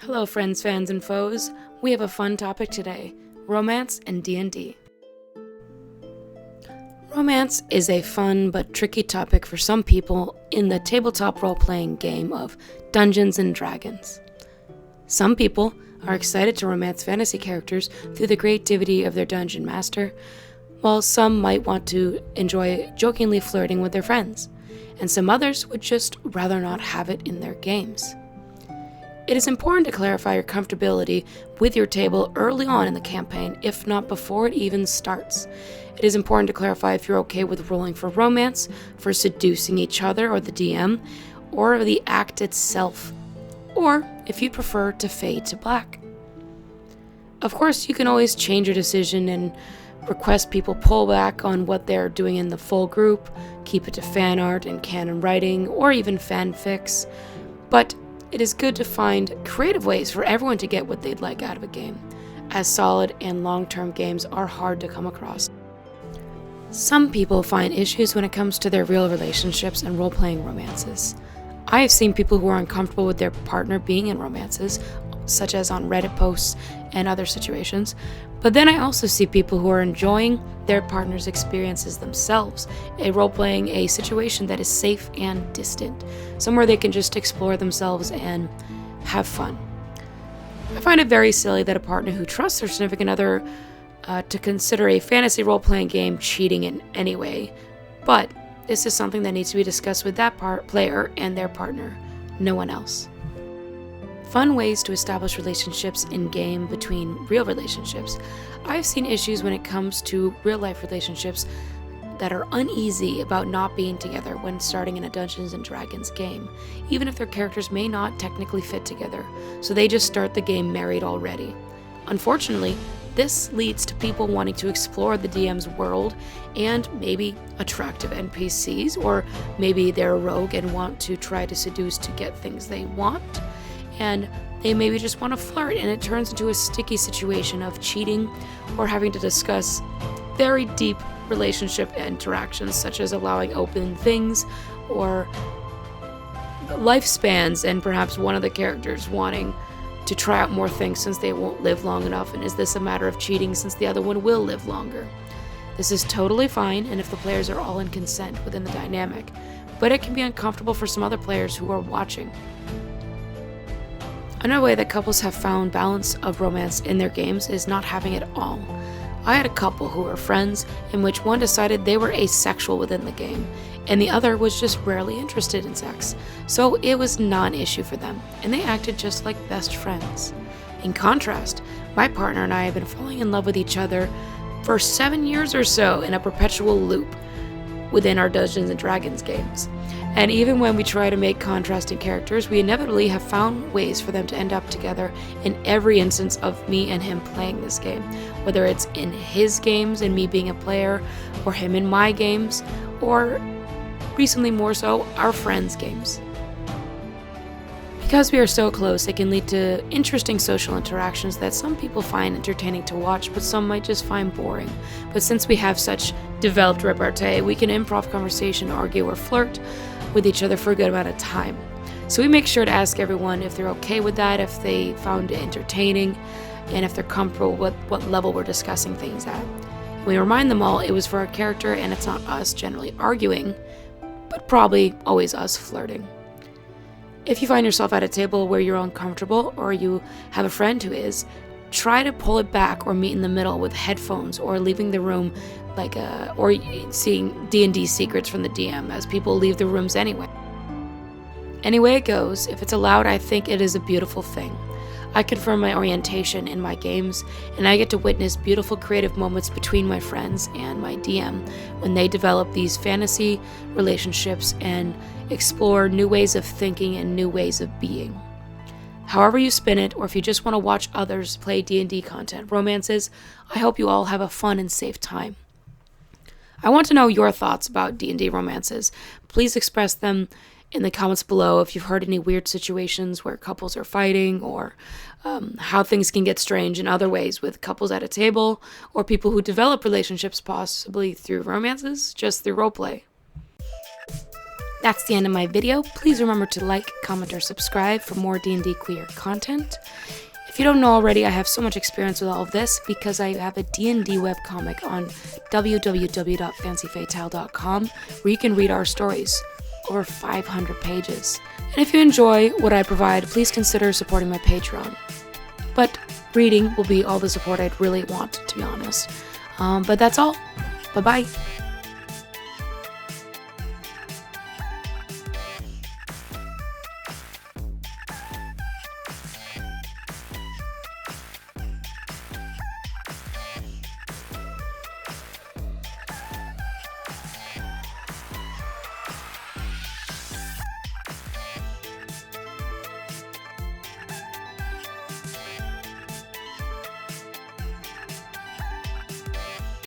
Hello friends, fans, and foes. We have a fun topic today, romance and D&D. Romance is a fun but tricky topic for some people in the tabletop role-playing game of Dungeons & Dragons. Some people are excited to romance fantasy characters through the creativity of their dungeon master, while some might want to enjoy jokingly flirting with their friends, and some others would just rather not have it in their games. It is important to clarify your comfortability with your table early on in the campaign, if not before it even starts. It is important to clarify if you're okay with rolling for romance, for seducing each other or the DM, or the act itself, or if you prefer to fade to black. Of course, you can always change your decision and request people pull back on what they're doing in the full group, keep it to fan art and canon writing, or even fanfics, but it is good to find creative ways for everyone to get what they'd like out of a game, as solid and long-term games are hard to come across. Some people find issues when it comes to their real relationships and role-playing romances. I have seen people who are uncomfortable with their partner being in romances, such as on Reddit posts and other situations, but then I also see people who are enjoying their partner's experiences themselves, role-playing a situation that is safe and distant, somewhere they can just explore themselves and have fun. I find it very silly that a partner who trusts their significant other to consider a fantasy role-playing game cheating in any way, but this is something that needs to be discussed with that player and their partner, no one else. Fun ways to establish relationships in-game between real relationships. I've seen issues when it comes to real-life relationships that are uneasy about not being together when starting in a Dungeons & Dragons game, even if their characters may not technically fit together, so they just start the game married already. Unfortunately, this leads to people wanting to explore the DM's world and maybe attractive NPCs, or maybe they're a rogue and want to try to seduce to get things they want, and they maybe just want to flirt, and it turns into a sticky situation of cheating or having to discuss very deep relationship interactions, such as allowing open things or lifespans, and perhaps one of the characters wanting to try out more things since they won't live long enough, and is this a matter of cheating since the other one will live longer? This is totally fine, and if the players are all in consent within the dynamic, but it can be uncomfortable for some other players who are watching. Another way that couples have found balance of romance in their games is not having it all. I had a couple who were friends in which one decided they were asexual within the game, and the other was just rarely interested in sex, so it was not an issue for them, and they acted just like best friends. In contrast, my partner and I have been falling in love with each other for 7 years or so in a perpetual loop within our Dungeons & Dragons games. And even when we try to make contrasting characters, we inevitably have found ways for them to end up together in every instance of me and him playing this game, whether it's in his games and me being a player, or him in my games, or recently more so, our friends' games. Because we are so close, it can lead to interesting social interactions that some people find entertaining to watch, but some might just find boring. But since we have such developed repartee, we can improv conversation, argue, or flirt with each other for a good amount of time. So we make sure to ask everyone if they're okay with that, if they found it entertaining, and if they're comfortable with what level we're discussing things at. We remind them all it was for our character and it's not us generally arguing, but probably always us flirting. If you find yourself at a table where you're uncomfortable, or you have a friend who is, try to pull it back or meet in the middle with headphones, or leaving the room or seeing D&D secrets from the DM, as people leave the rooms anyway. Any way it goes, if it's allowed, I think it is a beautiful thing. I confirm my orientation in my games, and I get to witness beautiful creative moments between my friends and my DM when they develop these fantasy relationships and explore new ways of thinking and new ways of being. However you spin it, or if you just want to watch others play D&D content romances, I hope you all have a fun and safe time. I want to know your thoughts about D&D romances. Please express them in the comments below if you've heard any weird situations where couples are fighting, or how things can get strange in other ways with couples at a table, or people who develop relationships possibly through romances, just through roleplay. That's the end of my video. Please remember to like, comment, or subscribe for more D&D queer content. If you don't know already, I have so much experience with all of this because I have a D&D webcomic on www.fancyfatale.com where you can read our stories, over 500 pages. And if you enjoy what I provide, please consider supporting my Patreon. But reading will be all the support I'd really want, to be honest. But that's all. Bye-bye.